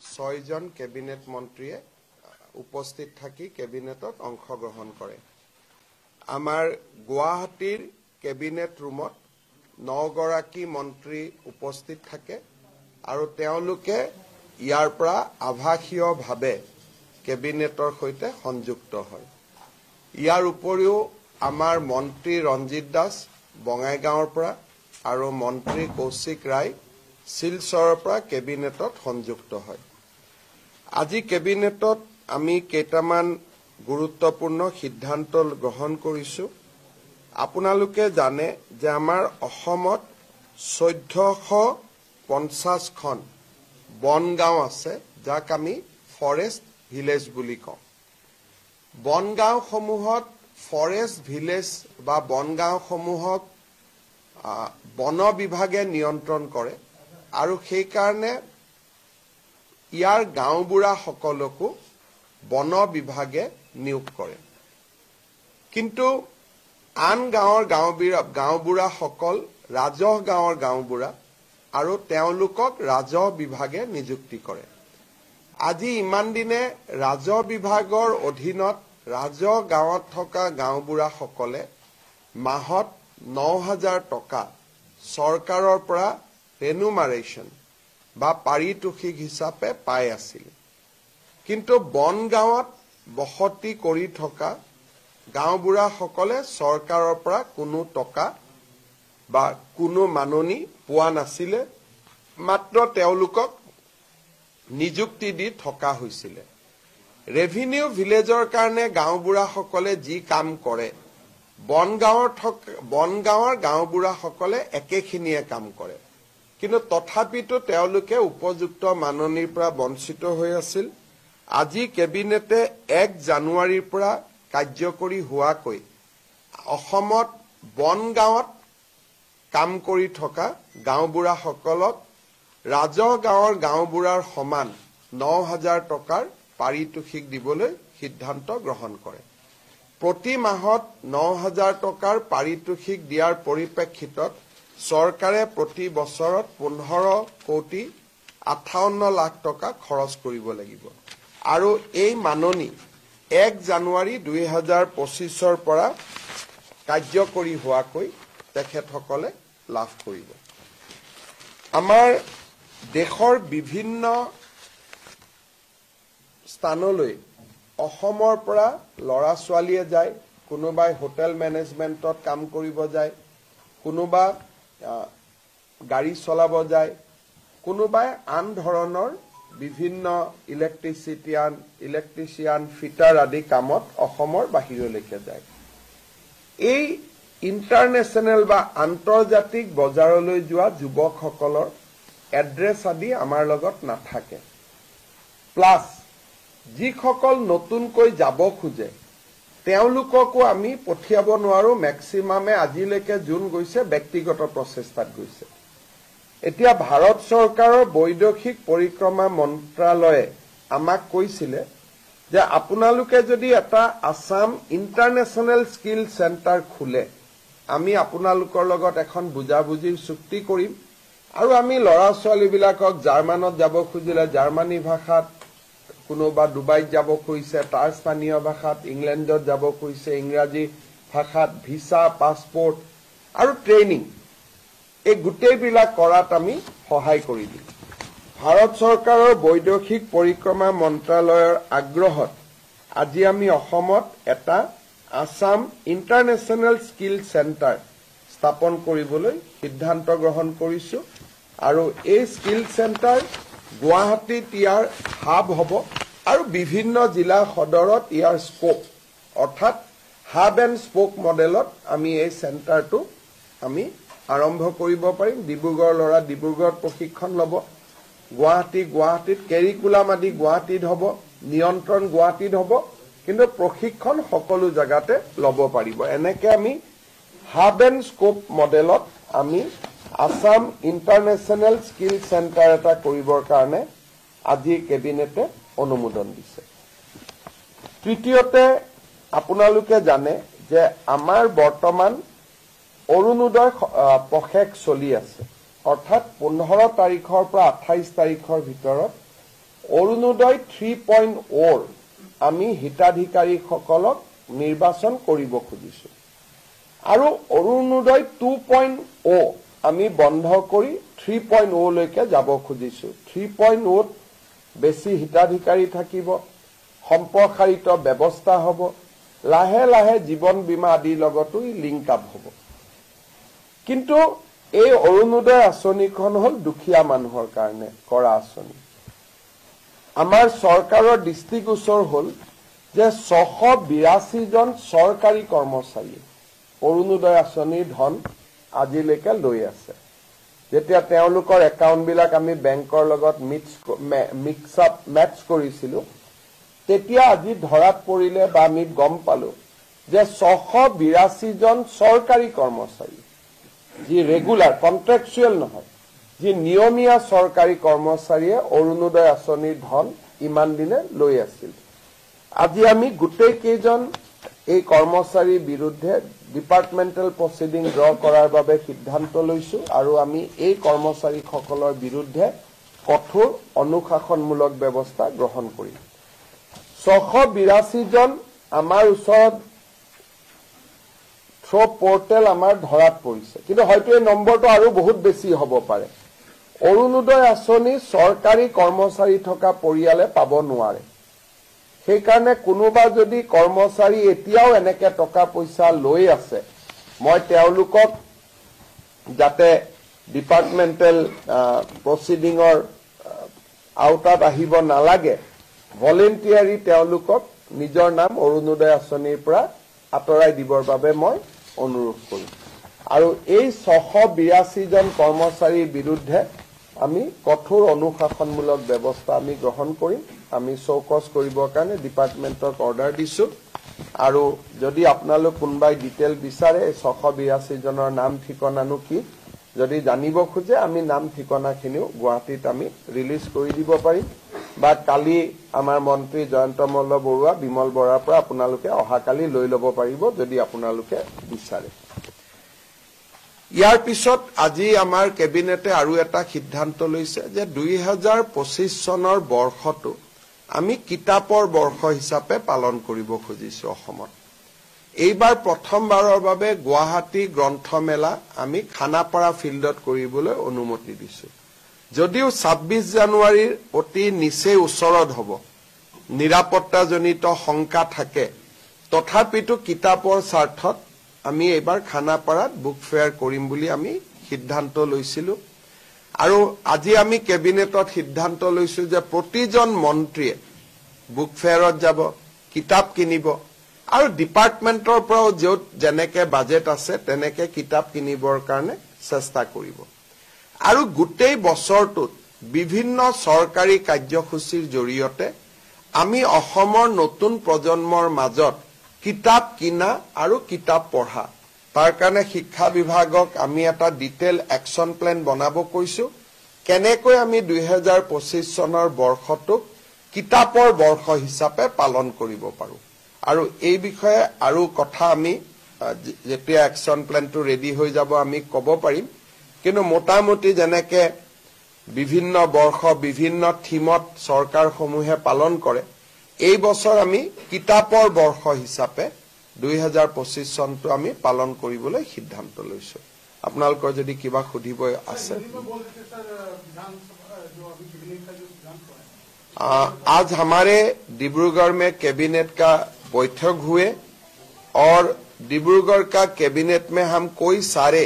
ছয়জন কেবিনেট মন্ত্ৰীয়ে উপস্থিত থাকি কেবিনেটত অংশগ্ৰহণ কৰে। আমাৰ গুৱাহাটীৰ কেবিনেট ৰুমত 9 গৰাকী মন্ত্ৰী উপস্থিত থাকে আৰু তেওঁলোকে ইয়াৰ পৰা আভাসীয়ভাৱে কেবিনেটৰ সৈতে সংযুক্ত হয়। ইয়াৰ উপৰিও আমাৰ মন্ত্ৰী ৰঞ্জিত দাস বঙাইগাঁৱৰ পৰা আৰু মন্ত্ৰী কৌশিক ৰায় শিলচৰৰ পৰা কেবিনেটত সংযুক্ত হয়। আজি কেবিনেটত আমি কেইটামান গুৰুত্বপূৰ্ণ সিদ্ধান্ত গ্ৰহণ কৰিছোঁ। আপোনালোকে জানে যে আমাৰ অসমত 1450খন বনগাঁও আছে, যাক আমি ফৰেষ্ট ভিলেজ বুলি কওঁ। বনগাঁওসমূহত ফৰেষ্ট ভিলেজ বা বনগাঁওসমূহক বন বিভাগে নিয়ন্ত্ৰণ কৰে আৰু সেইকাৰণে ইয়াৰ গাঁওবুঢ়াসকলকো বন বিভাগে নিয়োগ কৰে। কিন্তু আন গাঁৱৰ গাঁওবুঢ়াসকল ৰাজহ গাঁৱৰ গাঁওবুঢ়া আৰু তেওঁলোকক ৰাজহ বিভাগে নিযুক্তি কৰে। আজি ইমান দিনে ৰাজহ বিভাগৰ অধীনত ৰাজহ গাঁৱত থকা গাঁওবুঢ়াসকলে মাহত 9,000 টকা চৰকাৰৰ পৰা ৰেনুমাৰেশ্যন বা পাৰিতোষিক হিচাপে পাই আছিল। কিন্তু বনগাঁৱত বসতি কৰি থকা গাঁওবুঢ়াসকলে চৰকাৰৰ পৰা কোনো টকা বা কোনো মাননি পোৱা নাছিলে, মাত্ৰ তেওঁলোকক নিযুক্তি দি থকা হৈছিলে। ৰেভিনিউ ভিলেজৰ কাৰণে গাঁওবুঢ়াসকলে যি কাম কৰে বনগাঁৱৰ গাঁওবুঢ়াসকলে একেখিনিয়ে কাম কৰে। কিন্তু তথাপিতো তেওঁলোকে উপযুক্ত মাননিৰ পৰা বঞ্চিত হৈ আছিল। আজি কেবিনেটে 1 জানুৱাৰীৰ পৰা কাৰ্যকৰী হোৱাকৈ অসমত বনগাঁৱত কাম কৰি থকা গাঁওবুঢ়াসকলক ৰাজহ গাঁৱৰ গাঁওবুঢ়াৰ সমান 9,000 টকাৰ পাৰিতোষিক দিবলৈ সিদ্ধান্ত গ্ৰহণ কৰে। প্ৰতি মাহত 9,000 টকাৰ পাৰিতোষিক দিয়াৰ পৰিপ্ৰেক্ষিতত চৰকাৰে প্ৰতি বছৰত 15,58 লাখ টকা খৰচ কৰিব লাগিব আৰু এই মাননি 1 জানুৱাৰী 2025ৰ পৰা কাৰ্যকৰী হোৱাকৈ তেখেতসকলে লাভ কৰিব। আমাৰ দেশৰ বিভিন্ন স্থানলৈ অসমৰ পৰা ল'ৰা ছোৱালীয়ে যায়, কোনোবাই হোটেল মেনেজমেণ্টত কাম কৰিব যায়, কোনোবা গাড়ী চলাব যায়, কোনোবাই আন ধৰণৰ বিভিন্ন ইলেক্ট্ৰিচিয়ান ফিটাৰ আদি কামত অসমৰ বাহিৰলৈকে যায়। এই ইণ্টাৰনেশ্যনেল বা আন্তৰ্জাতিক বজাৰলৈ যোৱা যুৱকসকলৰ এড্ৰেছ আদি আমাৰ লগত নাথাকে। প্লাছ যিসকল নতুনকৈ যাব খোজে তেওঁলোককো আমি পঠিয়াব নোৱাৰো। মেক্সিমামে আজিলৈকে যোন গৈছে ব্যক্তিগত প্ৰচেষ্টাত গৈছে। এতিয়া ভাৰত চৰকাৰৰ বৈদেশিক পৰিক্ৰমা মন্ত্ৰালয়ে আমাক কৈছিলে যে আপোনালোকে যদি এটা আসাম ইণ্টাৰনেশ্যনেল স্কিল চেণ্টাৰ খোলে, আমি আপোনালোকৰ লগত এখন বুজাবুজিৰ চুক্তি কৰিম আৰু আমি ল'ৰা ছোৱালীবিলাকক জাৰ্মানত যাব খুজিলে জাৰ্মানী ভাষাত, কোনোবা ডুবাইত যাব খুজিছে তাৰ স্থানীয় ভাষাত, ইংলেণ্ডত যাব খুজিছে ইংৰাজী ভাষাত, ভিছা, পাছপোৰ্ট আৰু ট্ৰেইনিং এই গোটেইবিলাক কৰাত আমি সহায় কৰি দিম। ভাৰত চৰকাৰৰ বৈদেশিক পৰিক্ৰমা মন্ত্ৰালয়ৰ আগ্ৰহত আজি আমি অসমত এটা আসাম ইণ্টাৰনেশ্যনেল স্কিল চেণ্টাৰ স্থাপন কৰিবলৈ সিদ্ধান্ত গ্ৰহণ কৰিছো আৰু এই স্কিল চেণ্টাৰ গুৱাহাটীত ইয়াৰ হাব হ'ব আৰু বিভিন্ন জিলা সদৰত ইয়াৰ স্পোক অৰ্থাৎ হাব এণ্ড স্পোক মডেলত আমি এই চেণ্টাৰটো আমি আৰম্ভ কৰিব পাৰিম। ডিব্ৰুগড়ৰ ল'ৰা ডিব্ৰুগড়ত প্ৰশিক্ষণ ল'ব, গুৱাহাটীত কেৰিকুলাম আদি গুৱাহাটীত হ'ব, নিয়ন্ত্ৰণ গুৱাহাটীত হ'ব, কিন্তু প্ৰশিক্ষণ সকলো জেগাতে ল'ব পাৰিব। এনেকৈ আমি হাব এণ্ড স্কোপ মডেলত আমি আসাম ইণ্টাৰনেশ্যনেল স্কিল চেণ্টাৰ এটা কৰিবৰ কাৰণে আজি কেবিনেটে অনুমোদন দিছে। তৃতীয়তে আপোনালোকে জানে যে আমাৰ বৰ্তমান অৰুণোদয় পষেক চলি আছে, অৰ্থাৎ 15 তাৰিখৰ পৰা 28 তাৰিখৰ ভিতৰত অৰুণোদয় 3.0 আমি হিতাধিকাৰীসকলক নিৰ্বাচন কৰিব খুজিছো আৰু অৰুণোদয় 2.0 আমি বন্ধ কৰি 3.0 লৈকে যাব খুজিছো 3.0 বেছি হিতাধিকাৰী থাকিব সম্প্ৰসাৰিত ব্যৱস্থা হ'ব লাহে লাহে জীৱন বীমা আদিৰ লগতো লিংক আপ হ'ব কিন্তু এই অৰুণোদয় আঁচনিখন হ'ল দুখীয়া মানুহৰ কাৰণে কৰা আঁচনি আমাৰ চৰকাৰৰ দৃষ্টিগোচৰ হ'ল যে 682 জন চৰকাৰী কৰ্মচাৰী অৰুণোদয় আঁচনিৰ ধন আজিলৈকে লৈ আছে যেতিয়া তেওঁলোকৰ একাউণ্টবিলাক আমি বেংকৰ লগত মেটচ কৰিছিলো তেতিয়া আজি ধৰাত পৰিলে বা আমি গম পালো যে 682 জন চৰকাৰী কৰ্মচাৰী যি ৰেগুলাৰ কন্ট্ৰেকচুৱেল নহয় যি নিয়মীয়া চৰকাৰী কৰ্মচাৰীয়ে অৰুণোদয় আঁচনিৰ ধন ইমান দিনে লৈ আছিল আজি আমি গোটেই কেইজন এই কৰ্মচাৰীৰ বিৰুদ্ধে ডিপাৰ্টমেণ্টেল প্ৰচিডিং ড্ৰ কৰাৰ বাবে সিদ্ধান্ত লৈছো আৰু আমি এই কৰ্মচাৰীসকলৰ বিৰুদ্ধে কঠোৰ অনুশাসনমূলক ব্যৱস্থা গ্ৰহণ কৰিম 682 জন আমাৰ ওচৰত থ্ৰ পোৰ্টেল আমাৰ ধৰাত পৰিছে কিন্তু হয়তো এই নম্বৰটো আৰু বহুত বেছি হ'ব পাৰে অৰুণোদয় আঁচনি চৰকাৰী কৰ্মচাৰী থকা পৰিয়ালে পাব নোৱাৰে সেইকাৰণে কোনোবা যদি কৰ্মচাৰী এতিয়াও এনেকে টকা পইচা লৈ আছে মই তেওঁলোকক যাতে ডিপাৰ্টমেণ্টেল প্ৰচিডিঙৰ আওতাত আহিব নালাগে ভলেণ্টিয়াৰী তেওঁলোকক নিজৰ নাম অৰুণোদয় আঁচনিৰ পৰা আঁতৰাই দিবৰ বাবে মই অনুৰোধ কৰিম আৰু এই 682 জন কৰ্মচাৰীৰ বিৰুদ্ধে আমি কঠোৰ অনুশাসনমূলক ব্যৱস্থা আমি গ্ৰহণ কৰিম আমি চৌকছ কৰিবৰ কাৰণে ডিপাৰ্টমেণ্টক অৰ্ডাৰ দিছো আৰু যদি আপোনালোক কোনবাই ডিটেইল বিচাৰে 682 জনৰ নাম ঠিকনানো কি যদি জানিব খোজে আমি নাম ঠিকনাখিনিও গুৱাহাটীত আমি ৰিলিজ কৰি দিব পাৰিম বা কালি আমাৰ মন্ত্ৰী জয়ন্ত মল্ল বৰুৱা বিমল বৰাৰ পৰা আপোনালোকে অহাকালি লৈ ল'ব পাৰিব যদি আপোনালোকে বিচাৰে ইয়াৰ পিছত আজি আমাৰ কেবিনেটে আৰু এটা সিদ্ধান্ত লৈছে যে 2025 চনৰ বৰ্ষটো আমি কিতাপৰ বৰ্ষ হিচাপে পালন কৰিব খুজিছো অসমত এইবাৰ প্ৰথমবাৰৰ বাবে গুৱাহাটী গ্ৰন্থমেলা আমি খানাপাৰা ফিল্ডত কৰিবলৈ অনুমতি দিছো যদিও 26 জানুৱাৰীৰ অতি নিচে ওচৰত হ'ব নিৰাপত্তাজনিত শংকা থাকে তথাপিতো কিতাপৰ স্বাৰ্থত আমি এইবাৰ খানাপাৰাত বুক ফেয়াৰ কৰিম বুলি আমি সিদ্ধান্ত লৈছিলো আৰু আজি আমি কেবিনেটত সিদ্ধান্ত লৈছো যে প্ৰতিজন মন্ত্ৰীয়ে বুক ফেয়াৰত যাব কিতাপ কিনিব আৰু ডিপাৰ্টমেণ্টৰ পৰাও য'ত যেনেকে বাজেট আছে তেনেকে কিতাপ কিনিবৰ কাৰণে চেষ্টা কৰিব আৰু গোটেই বছৰটোত বিভিন্ন চৰকাৰী কাৰ্যসূচীৰ জৰিয়তে আমি অসমৰ নতুন প্ৰজন্মৰ মাজত কিতাপ কিনা আৰু কিতাপ পঢ়া তাৰ কাৰণে শিক্ষা বিভাগক আমি এটা ডিটেইল একচন প্লেন বনাব কৈছো কেনেকৈ আমি 2025 চনৰ বৰ্ষটোক কিতাপৰ বৰ্ষ হিচাপে পালন কৰিব পাৰো আৰু এই বিষয়ে আৰু কথা আমি যেতিয়া একচন প্লেনটো ৰেডি হৈ যাব আমি ক'ব পাৰিম কিন্তু মোটামুটি যেনেকে বিভিন্ন বৰ্ষ বিভিন্ন থিমত চৰকাৰসমূহে পালন কৰে এই বছৰ আমি কিতাপৰ বৰ্ষ হিচাপে 2025 চনটো আমি পালন কৰিবলৈ সিদ্ধান্ত লৈছো আপোনালোকৰ যদি কিবা সুধিব আছে आज हमारे डिब्रूगढ़ में कैबिनेट का बैठक हुए और डिब्रूगढ़ का कैबिनेट में हम कोई सारे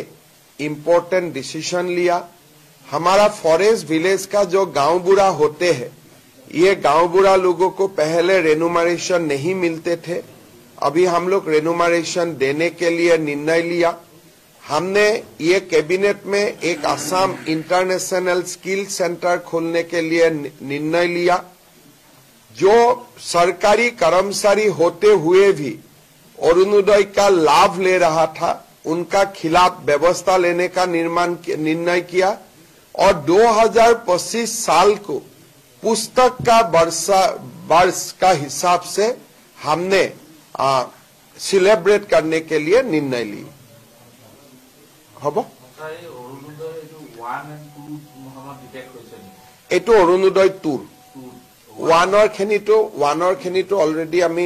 इम्पोर्टेंट डिसीजन लिया हमारा फॉरेस्ट विलेज का जो गांव बूढ़ा होते हैं ये गांव बूढ़ा लोगों को पहले रेनुमरेशन नहीं मिलते थे अभी हम लोग रेनुमरेशन देने के लिए निर्णय लिया हमने ये कैबिनेट में एक असम इंटरनेशनल स्किल सेंटर खोलने के लिए निर्णय लिया जो सरकारी कर्मचारी होते हुए भी अरुणोदय का लाभ ले रहा था उनका खिलाफ व्यवस्था लेने का निर्णय किया और 2025 साल को पुस्तक का वर्ष का हिसाब से हमने सेलिब्रेट करने के लिए निर्णय ली এইটো অৰুণোদয় 2 ওৱানৰ খিনিটো অলৰেডি আমি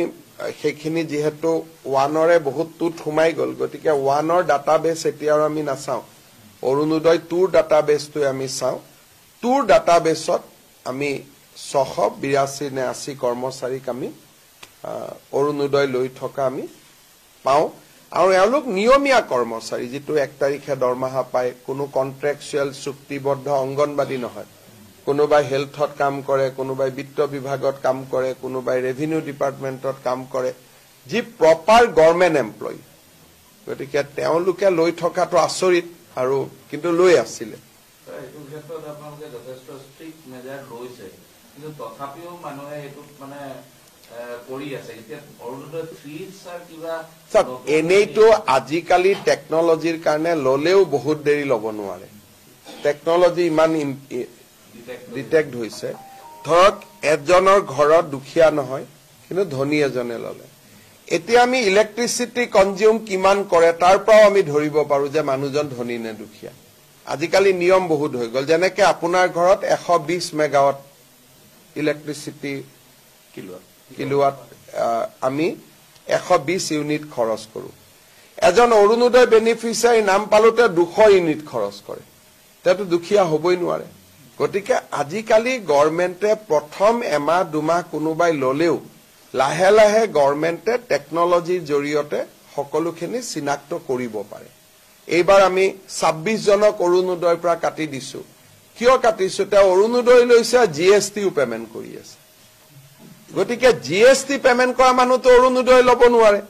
সেইখিনি যেহেতু ওৱানৰে বহুত টুত সোমাই গ'ল গতিকে ওৱানৰ ডাটাবেছ এতিয়া আৰু আমি নাচাওঁ অৰুণোদয় 2ৰ ডাটাবেছটো আমি চাওঁ 2ৰ ডাটাবেছত আমি 682 নে 80 কৰ্মচাৰীক আমি অৰুণোদয় লৈ থকা আমি পাওঁ আৰু এওঁলোক নিয়মীয়া কৰ্মচাৰী যেটো 1 তাৰিখে দৰমহা পায় কোনো কন্ট্ৰাকচুৱেল চুক্তিবদ্ধ অংগনবাদী নহয় কোনোবাই হেলথত কাম কৰে কোনোবাই বিত্ত বিভাগত কাম কৰে কোনোবাই ৰেভিনিউ ডিপাৰ্টমেণ্টত কাম কৰে যি প্ৰপাৰ গভৰ্ণমেণ্ট এমপ্লয়ী গতিকে তেওঁলোকে লৈ থকাটো আচৰিত আৰু কিন্তু লৈ আছিলে এইটো ক্ষেত্ৰত আপোনালোকে যথেষ্ট ষ্ট্ৰিক্ট মেজাৰ লৈছে কিন্তু তথাপিও মানুহে এইটো মানে কৰি আছে এতিয়া অৰুণোদয় 3 স্যাৰ কিবা এনেইতো আজিকালি টেকনলজিৰ কাৰণে ললেও বহুত দেৰি ল'ব নোৱাৰে টেকনলজি ইমান ডিটেক্ট হৈছে ধৰক এজনৰ ঘৰত দুখীয়া নহয় কিন্তু ধনী এজনে ললে এতিয়া আমি ইলেক্ট্ৰিচিটি কনজিউম কিমান কৰে তাৰ পৰাও আমি ধৰিব পাৰো যে মানুহজন ধনী নে দুখীয়া আজিকালি নিয়ম বহুত হৈ গল যেনেকে আপোনাৰ ঘৰত 120 মেগাৱাট ইলেক্ট্ৰিচিটি কিলোৱাট আমি 120 ইউনিট খৰচ কৰো এজন অৰুণোদয় বেনিফিচিয়াৰী নাম পালোতে 200 ইউনিট খৰচ কৰে তেতো দুখীয়া হবই নোৱাৰে গতিকে আজিকালি গভৰ্ণমেণ্টে প্ৰথম এমাহ দুমাহ কোনোবাই ললেও লাহে লাহে গভৰ্ণমেণ্টে টেকনলজিৰ জৰিয়তে সকলোখিনি চিনাক্ত কৰিব পাৰে এইবাৰ আমি 26 জনক অৰুণোদয়ৰ পৰা কাটি দিছো কিয় কাটিছো তে অৰুণোদয় লৈছে জিএসটিও পেমেন্ট কৰি আছে গতিকে জিএসটি পেমেন্ট কৰা মানুহটো অৰুণোদয় ল'ব নোৱাৰে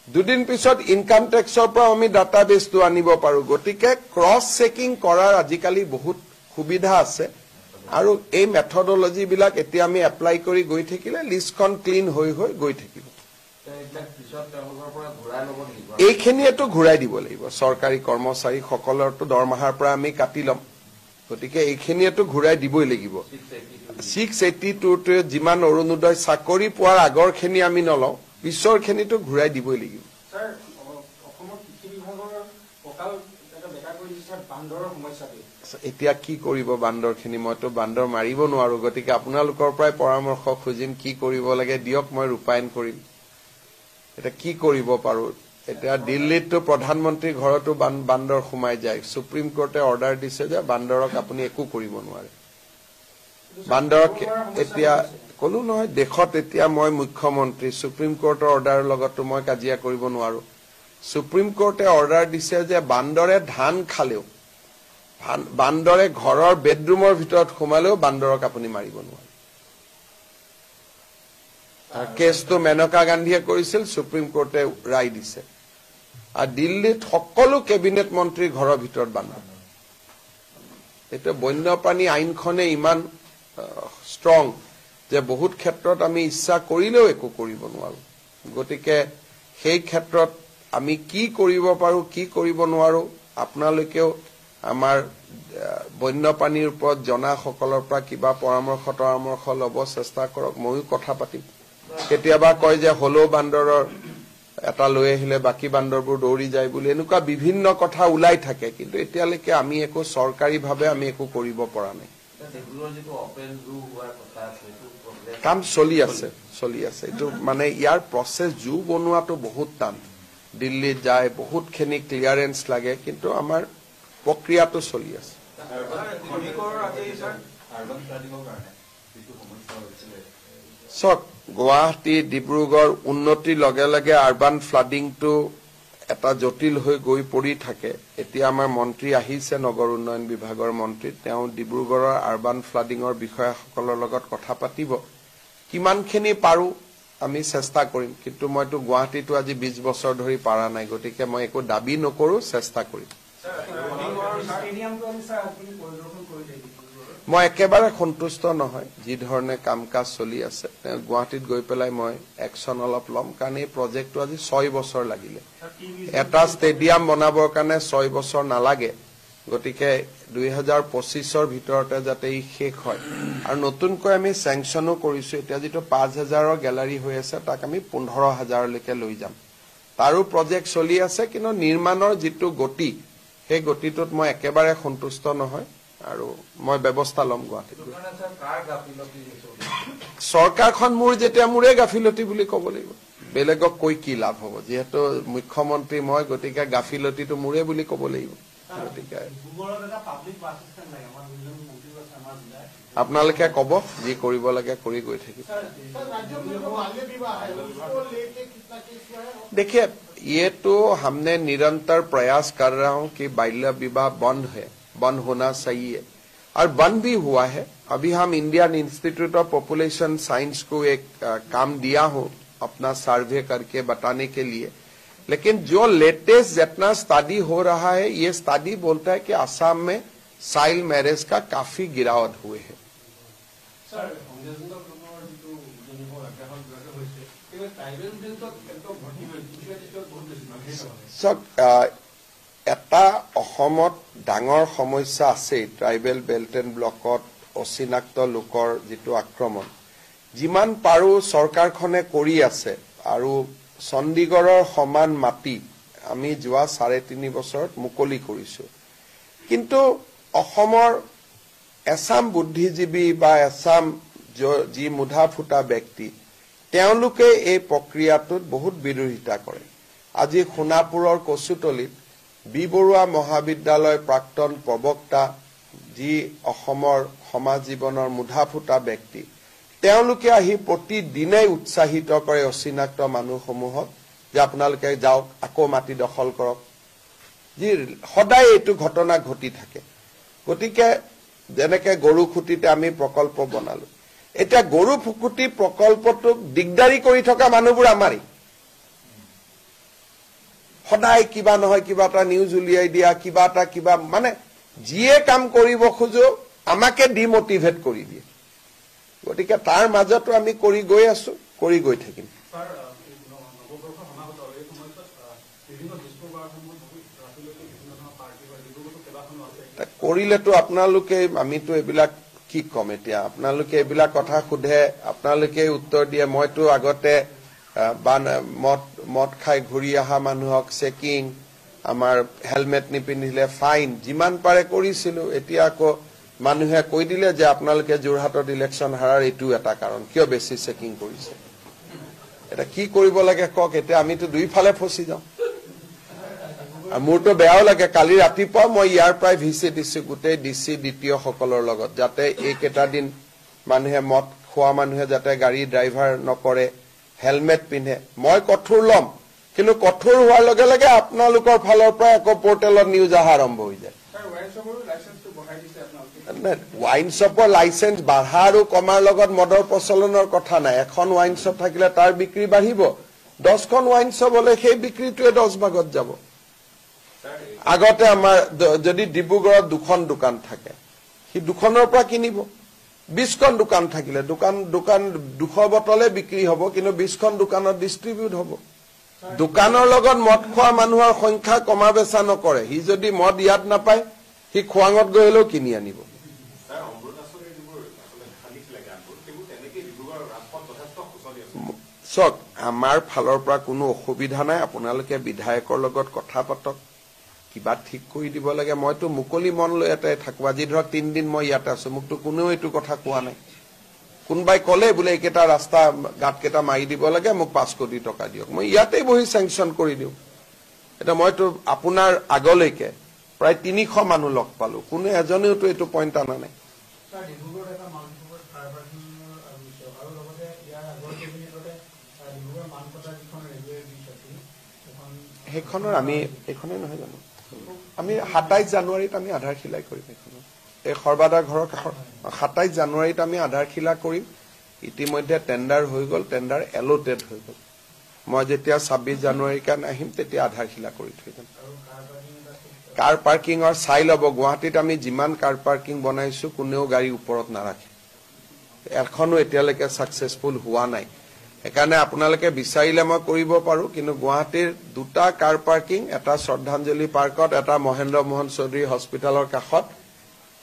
দুদিন পিছত ইনকাম টেক্সৰ পৰা আমি ডাটাবেছটো আনিব পাৰো গতিকে ক্ৰছ চেকিং কৰাৰ আজিকালি বহুত সুবিধা আছে আৰু এই মেথডলজি বিলাক এতিয়া আমি এপ্লাই কৰি গৈ থাকিলে লিষ্টখন ক্লিন হৈ গৈ থাকিব এইখিনিয়েতো ঘূৰাই দিব লাগিব চৰকাৰী কৰ্মচাৰী সকলৰতো দৰমহাৰ পৰা আমি কাটি ল'ম গতিকে এইখিনিয়েতো ঘূৰাই দিবই লাগিব 682 যিমান অৰুণোদয় চাকৰি পোৱাৰ আগৰখিনি আমি নলওঁ পিছৰখিনিতো ঘূৰাই দিবই লাগিব স্যাৰ অসমৰ কৃষি বিভাগৰ পকাল এটা বেকা কৰি দিছে বান্দৰৰ সমস্যাটো এতিয়া কি কৰিব বান্দৰখিনি মইতো বান্দৰ মাৰিব নোৱাৰো গতিকে আপোনালোকৰ পৰাই পৰামৰ্শ খুজিম কি কৰিব লাগে দিয়ক মই ৰূপায়ণ কৰিম এটা কি কৰিব পাৰো এতিয়া দিল্লীততো প্ৰধানমন্ত্ৰীৰ ঘৰতো বান্দৰ সোমাই যায় সুপ্ৰিম কোৰ্টে অৰ্ডাৰ দিছে যে বান্দৰক আপুনি একো কৰিব নোৱাৰে বান্দৰক এতিয়া কোনো নহয় দেশত এতিয়া মই মুখ্যমন্ত্ৰী সুপ্ৰিম কোৰ্টৰ অৰ্ডাৰৰ লগতো মই কাজিয়া কৰিব নোৱাৰো সুপ্ৰিম কোৰ্টে অৰ্ডাৰ দিছে যে বান্দৰে ধান খালেও বান্দৰে ঘৰৰ বেডৰুমৰ ভিতৰত সোমালেও বান্দৰক আপুনি মাৰিব নোৱাৰে কেছটো মেনকা গান্ধীয়ে কৰিছিল সুপ্ৰিম কোৰ্টে ৰায় দিছে আৰু দিল্লীত সকলো কেবিনেট মন্ত্ৰীৰ ঘৰৰ ভিতৰত বান্দৰ এটা বন্যপ্ৰাণী আইনখনে ইমান ষ্ট্ৰং যে বহুত ক্ষেত্ৰত আমি ইচ্ছা কৰিলেও একো কৰিব নোৱাৰো গতিকে সেই ক্ষেত্ৰত আমি কি কৰিব পাৰো কি কৰিব নোৱাৰো আপোনালোকেও আমাৰ বন্যপ্ৰাণীৰ ওপৰত জনা সকলৰ পৰা কিবা পৰামৰ্শ ল'ব চেষ্টা কৰক ময়ো কথা পাতিম কেতিয়াবা কয় যে হলো বান্দৰৰ এটা লৈ আহিলে বাকি বান্দৰবোৰ দৌৰি যায় বুলি এনেকুৱা বিভিন্ন কথা ওলাই থাকে কিন্তু এতিয়ালৈকে আমি একো চৰকাৰীভাৱে আমি একো কৰিব পৰা নাই কাম চলি আছে এইটো মানে ইয়াৰ প্ৰচেছ জু বনোৱাটো বহুত টান দিল্লীত যায় বহুতখিনি ক্লিয়াৰেন্স লাগে কিন্তু আমাৰ প্ৰক্ৰিয়াটো চলি আছে চক গুৱাহাটী ডিব্ৰুগড় উন্নতিৰ লগে লগে আৰবান ফ্লাডিংটো এটা জটিল হৈ গৈ পৰি থাকে এতিয়া আমাৰ মন্ত্ৰী আহিছে নগৰ উন্নয়ন বিভাগৰ মন্ত্ৰী তেওঁ ডিব্ৰুগড়ৰ আৰবান ফ্লাডিংৰ বিষয়াসকলৰ লগত কথা পাতিব কিমানখিনি পাৰো আমি চেষ্টা কৰিম কিন্তু মইতো গুৱাহাটীটো আজি 20 বছৰ ধৰি পাৰা নাই গতিকে মই একো দাবী নকৰো চেষ্টা কৰিম মই একেবাৰে সন্তুষ্ট নহয় যি ধৰণে কাম কাজ চলি আছে গুৱাহাটীত গৈ পেলাই মই একচন অলপ ল'ম কাৰণ এই প্ৰজেক্টটো আজি 6 বছৰ লাগিলে এটা ষ্টেডিয়াম বনাবৰ কাৰণে 6 বছৰ নালাগে গতিকে 2025ৰ ভিতৰতে যাতে ই শেষ হয় আৰু নতুনকৈ আমি চেংচনো কৰিছো এতিয়া যেটো 5000ৰ গ্যালাৰী হৈ আছে তাক আমি 15000 লৈকে লৈ যাম তাৰো প্ৰজেক্ট চলি আছে কিন্তু নিৰ্মাণৰ যেটো গতি সেই গতিটোত মই একেবাৰে সন্তুষ্ট নহয় আৰু মই ব্যৱস্থা ল'ম গুৱাহাটীত চৰকাৰখন মোৰ যেতিয়া মোৰে গাফিলতি বুলি ক'ব লাগিব বেলেগক কৈ কি লাভ হ'ব যিহেতু মুখ্যমন্ত্ৰী মই গতিকে গাফিলতিটো মোৰে বুলি ক'ব লাগিব গতিকে আপোনালোকে ক'ব যি কৰিব লাগে কৰি গৈ থাকিব देखिए ये तो हमने निरंतर प्रयास कर रहा हूं कि बाल्य विवाह बंद होना चाहिए और बंद भी हुआ है अभी हम Indian institute of population science को एक काम दिया हूं अपना सर्वे करके बताने के लिए लेकिन जो लेटेस्ट जितना स्टडी हो रहा है ये स्टडी बोलता है कि असम में चाइल्ड मैरिज का काफी गिरावट हुए है এটা অসমত ডাঙৰ সমস্যা আছে ট্ৰাইবেল বেল্ট এণ্ড ব্লকত অচিনাক্ত লোকৰ যিটো আক্ৰমণ যিমান পাৰো চৰকাৰখনে কৰি আছে আৰু চণ্ডীগড়ৰ সমান মাটি আমি যোৱা 3.5 বছৰত মুকলি কৰিছো কিন্তু অসমৰ এছাম বুদ্ধিজীৱী বা এছাম যি মুধা ফুটা ব্যক্তি তেওঁলোকে এই প্ৰক্ৰিয়াটোত বহুত বিৰোধিতা কৰে আজি খুনাপুৰৰ কচুতলিত বি বৰুৱা মহাবিদ্যালয় প্ৰাক্তন প্ৰবক্তা যি অসমৰ সমাজ জীৱনৰ মুধা ফুটা ব্যক্তি তেওঁলোকে আহি প্ৰতিদিনে উৎসাহিত কৰে অচিনাক্ত মানুহসমূহক যে আপোনালোকে যাওক আকৌ মাটি দখল কৰক যি সদায় এইটো ঘটনা ঘটি থাকে গতিকে যেনেকে গৰুখুটিতে আমি প্ৰকল্প বনালো এটা গৰু ফুকুটি প্ৰকল্পটোক দিগদাৰি কৰি থকা মানুহবোৰ আমাৰি সদায় কিবা নহয় কিবা এটা নিউজ উলিয়াই দিয়া কিবা মানে যিয়ে কাম কৰিব খোজো আমাকে ডিমোটিভেট কৰি দিয়ে গতিকে তাৰ মাজতো আমি কৰি গৈ আছো কৰি গৈ থাকিম কৰিলেতো আপোনালোকে আমিতো এইবিলাক কি কম এতিয়া আপোনালোকে এইবিলাক কথা খুধে আপোনালোকে উত্তৰ দিয়ে মইতো আগতে মদ খাই ঘূৰি অহা মানুহক চেকিং আমাৰ হেলমেট নিপিন্ধিলে ফাইন যিমান পাৰে কৰিছিলো এতিয়া আকৌ মানুহে কৈ দিলে যে আপোনালোকে যোৰহাটত ইলেকশ্যন হাৰাৰ এইটো এটা কাৰণ কিয় বেছি চেকিং কৰিছে এটা কি কৰিব লাগে কক এতিয়া আমিতো দুইফালে ফচি যাওঁ মোৰতো বেয়াও লাগে কালি ৰাতিপুৱা মই ইয়াৰ প্ৰায় ভিচি দিছো গোটেই ডিসি দ্বিতীয় সকলৰ লগত যাতে এইকেটা দিন মানুহে মদ খোৱা মানুহে যাতে গাড়ী ড্ৰাইভাৰ নকৰে হেলমেট পিন্ধে মই কঠোৰ লম কিন্তু কঠোৰ হোৱাৰ লগে লগে আপোনালোকৰ ফালৰ পৰা আকৌ পোৰ্টেলত নিউজ আহা আৰম্ভ হৈ যায় ওয়াইন শ্বপৰ লাইসেন্স বাঢ়া আৰু কমাৰ লগত মদৰ প্ৰচলনৰ কথা নাই এখন ওয়াইন শ্বপ থাকিলে তাৰ বিক্ৰী বাঢ়িব 10খন ওয়াইন শ্বপ হলে সেই বিক্ৰীটোৱে 10 ভাগত যাব আগতে আমাৰ যদি ডিব্ৰুগড়ত দুখন দোকান থাকে সি দুখনৰ পৰা কিনিব 20খন দোকান থাকিলে দোকান 200 বটলে বিক্ৰী হ'ব কিন্তু 20খন দোকানত ডিস্ট্ৰিবিউট হ'ব দোকানৰ লগত মদ খোৱা মানুহৰ সংখ্যা কমা বেচা নকৰে হি যদি মদ ইয়াত নাপায় হি খোৱাঙত গৈলেও কিনি আনিব সক আমাৰ ফালৰ পৰা কোনো অসুবিধা নাই আপোনালোকে বিধায়কৰ লগত কথা পাতক কিবা ঠিক কৰি দিব লাগে মইতো মুকলি মন লৈ এটাই থাকো আজি ধৰক 3 দিন মই ইয়াতে আছো মুকটো কোনো এইটো কথা কোৱা নাই কোনবাই কলে বোলে একেটা ৰাস্তা গাটকেটা মাৰি দিব লাগে মোক 5 কোটি টকা দিয়ক মই ইয়াতে বহি স্যাংশন কৰি দিও এটা মইতো আপোনাৰ আগলৈকে প্ৰায় 300 মানুহ লগ পালো কোনো এজনেও তো এইটো পইণ্ট আনা নাই হেখনৰ আমি এখনে নহয় জানো আমি 27 জানুৱাৰীত আমি আধাৰশিলা কৰিম এখনৰ এই সৰ্বাদা ঘৰৰ কাষৰ 27 জানুৱাৰীত আমি আধাৰশিলা কৰিম ইতিমধ্যে টেন্ডাৰ হৈ গল টেন্ডাৰ এলোটেড হৈ গল মই যেতিয়া 26 জানুৱাৰীৰ কাৰণে আহিম তেতিয়া আধাৰশিলা কৰি থৈ যাম কাৰ পাৰ্কিংৰ চাই লব গুৱাহাটীত আমি যিমান কাৰ পাৰ্কিং বনাইছো কোনেও গাড়ী ওপৰত নাৰাখে এখনো এতিয়ালৈকে সাকসেসফুল হোৱা নাই একাৰণে আপোনালোকে বিচাৰিলে মই কৰিব পাৰো কিন্তু গুৱাহাটীৰ দুটা কাৰ পাৰ্কিং এটা শ্ৰদ্ধাঞ্জলি পাৰ্কত এটা মহেন্দ্ৰ মোহন চৌধুৰী হস্পিটালৰ কাষত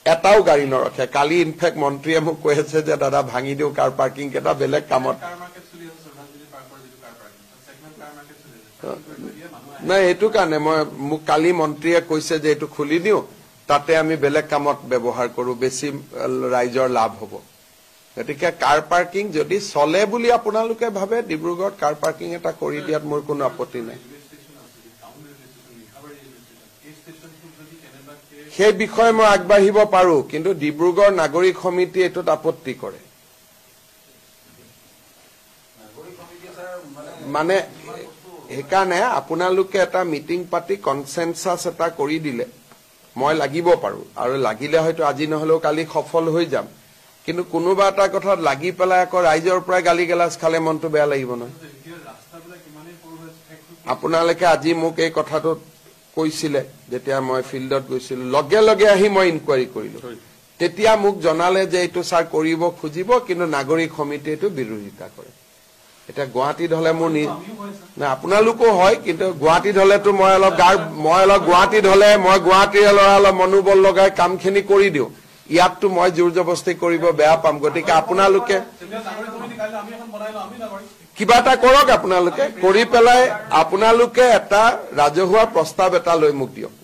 এটাও গাড়ী নৰখে কালি ইনফেক্ট মন্ত্ৰীয়ে মোক কৈ আছে যে দাদা ভাঙি দিও কাৰ পাৰ্কিং কেটা বেলেগ কামত নাই এইটো কাৰণে মই মোক কালি মন্ত্ৰীয়ে কৈছে যে এইটো খুলি দিও তাতে আমি বেলেগ কামত ব্যৱহাৰ কৰো, বেছি ৰাইজৰ লাভ হ'ব। গতিকে কাৰ পাৰ্কিং যদি চলে বুলি আপোনালোকে ভাবে, ডিব্ৰুগড়ত কাৰ পাৰ্কিং এটা কৰি দিয়াত মোৰ কোনো আপত্তি নাই। সেই বিষয়ে মই আগবাঢ়িব পাৰো, কিন্তু ডিব্ৰুগড় নাগৰিক সমিতি এইটোত আপত্তি কৰে। মানে সেইকাৰণে আপোনালোকে এটা মিটিং পাতি কনচেনচাছ এটা কৰি দিলে মই লাগিব পাৰো, আৰু লাগিলে হয়তো আজি নহলেও কালি সফল হৈ যাম। কিন্তু কোনোবা এটা কথাত লাগি পেলাই আকৌ ৰাইজৰ পৰা গালি গালাজ খালে মনটো বেয়া লাগিব নহয়। আপোনালোকে আজি মোক এই কথাটো কৈছিলে, যেতিয়া মই ফিল্ডত গৈছিলো, লগে লগে আহি মই ইনকুৱাৰী কৰিলো। তেতিয়া মোক জনালে যে এইটো ছাৰ কৰিব খুজিব, কিন্তু নাগৰিক সমিতিয়ে এইটো বিৰোধিতা কৰে। এতিয়া গুৱাহাটীত হলে মোৰ আপোনালোকো হয়, কিন্তু গুৱাহাটীত হলেতো মই অলপ গুৱাহাটীত হলে মই গুৱাহাটীৰ অলপ মনোবল লগাই কামখিনি কৰি দিওঁ। ইয়াততো মই জোৰ জবস্তি কৰিব বেয়া পাম। গতিকে আপোনালোকে কিবা এটা কৰক, আপোনালোকে কৰি পেলাই আপোনালোকে এটা ৰাজহুৱা প্ৰস্তাৱ এটা লৈ মোক দিয়ক।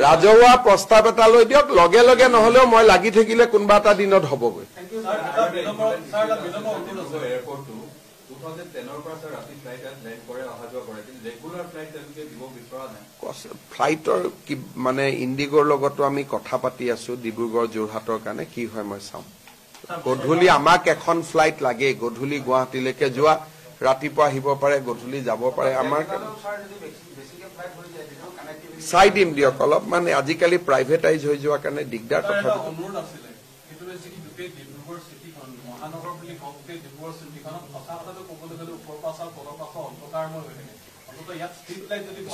ৰাজহুৱা প্ৰস্তাৱ এটা লৈ দিয়ক, লগে লগে নহলেও মই লাগি থাকিলে কোনোবা এটা দিনত হ'বগৈ। ফ্লাইটৰ মানে ইণ্ডিগোৰ লগতো আমি কথা পাতি আছো, ডিব্ৰুগড় যোৰহাটৰ কাৰণে কি হয় মই চাম। গধূলি আমাক এখন ফ্লাইট লাগে, গধূলি গুৱাহাটীলৈকে যোৱা, ৰাতিপুৱা আহিব পাৰে, গধূলি যাব পাৰে। আমাৰ চাই দিম দিয়ক অলপ, মানে আজিকালি প্ৰাইভেটাইজ হৈ যোৱাৰ কাৰণে দিগদাৰ। কথা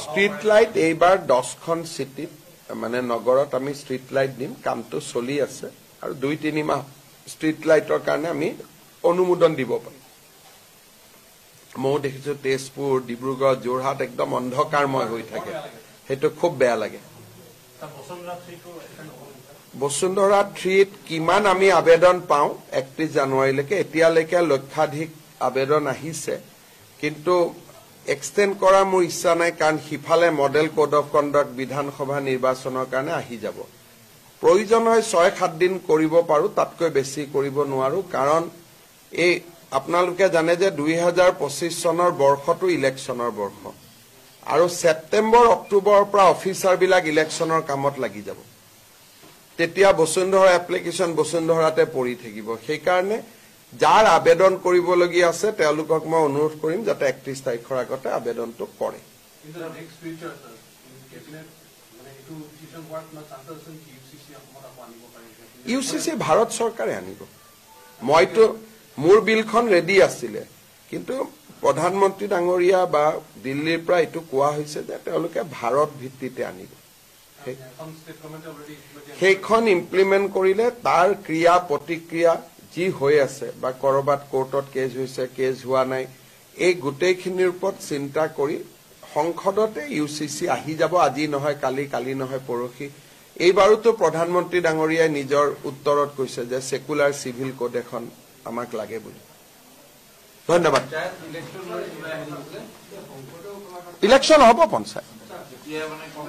ষ্ট্ৰীট লাইট এইবাৰ 10খন চিটিত মানে নগৰত আমি ষ্ট্ৰীট লাইট দিম, কামটো চলি আছে, আৰু 2-3 মাহ ষ্ট্ৰীট লাইটৰ কাৰণে আমি অনুমোদন দিব পাৰিম। ময়ো দেখিছো তেজপুৰ, ডিব্ৰুগড়, যোৰহাট একদম অন্ধকাৰময় হৈ থাকে, সেইটো খুব বেয়া লাগে। বসুন্ধৰা 3ত কিমান আমি আবেদন পাওঁ 31 জানুৱাৰীলৈকে, এতিয়ালৈকে লক্ষাধিক আবেদন আহিছে, কিন্তু এক্সটেণ্ড কৰা মোৰ ইচ্ছা নাই, কাৰণ সিফালে মডেল কোড অফ কণ্ডাক্ট বিধানসভা নিৰ্বাচনৰ কাৰণে আহি যাব। প্ৰয়োজন হয় 6-7 দিন কৰিব পাৰো, তাতকৈ বেছি কৰিব নোৱাৰো, কাৰণ এই আপোনালোকে জানে যে 2025 চনৰ বৰ্ষটো ইলেকশ্যনৰ বৰ্ষ, আৰু ছেপ্টেম্বৰ অক্টোবৰৰ পৰা অফিচাৰবিলাক ইলেকশ্যনৰ কামত লাগি যাব। তেতিয়া বসুন্ধৰা এপ্লিকেশ্যন বসুন্ধৰাতে পৰি থাকিব। সেইকাৰণে যাৰ আবেদন কৰিবলগীয়া আছে তেওঁলোকক মই অনুৰোধ কৰিম যাতে 31 তাৰিখৰ আগতে আবেদনটো কৰে। ইউচিচি ভাৰত চৰকাৰে আনিব। মইতো মোৰ বিলখন ৰেডি আছিলে, কিন্তু প্ৰধানমন্ত্ৰী ডাঙৰীয়া বা দিল্লীৰ পৰা এইটো কোৱা হৈছে যে তেওঁলোকে ভাৰত ভিত্তিতে আনিব। সেইখন ইমপ্লিমেণ্ট কৰিলে তাৰ ক্ৰিয়া প্ৰতিক্ৰিয়া যি হৈ আছে, বা কৰবাত কোৰ্টত কেছ হৈছে, কেছ হোৱা নাই, এই গোটেইখিনিৰ ওপৰত চিন্তা কৰি সংসদতে ইউচিচি আহি যাব। আজি নহয় কালি, কালি নহয় পৰহি। এইবাৰোতো প্ৰধানমন্ত্ৰী ডাঙৰীয়াই নিজৰ উত্তৰত কৈছে যে সেকুলাৰ চিভিল কোড এখন আমাক লাগে বুলি। ধন্যবাদ। ইলেকশ্যন হ'ব পঞ্চায়ত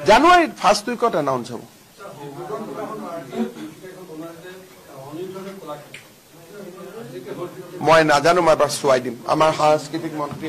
জানুৱাৰীত ফাৰ্ষ্ট উইকত এনাউন্স হ'ব। মই নাজানো, মই এবাৰ চোৱাই দিম। আমাৰ সাংস্কৃতিক মন্ত্ৰী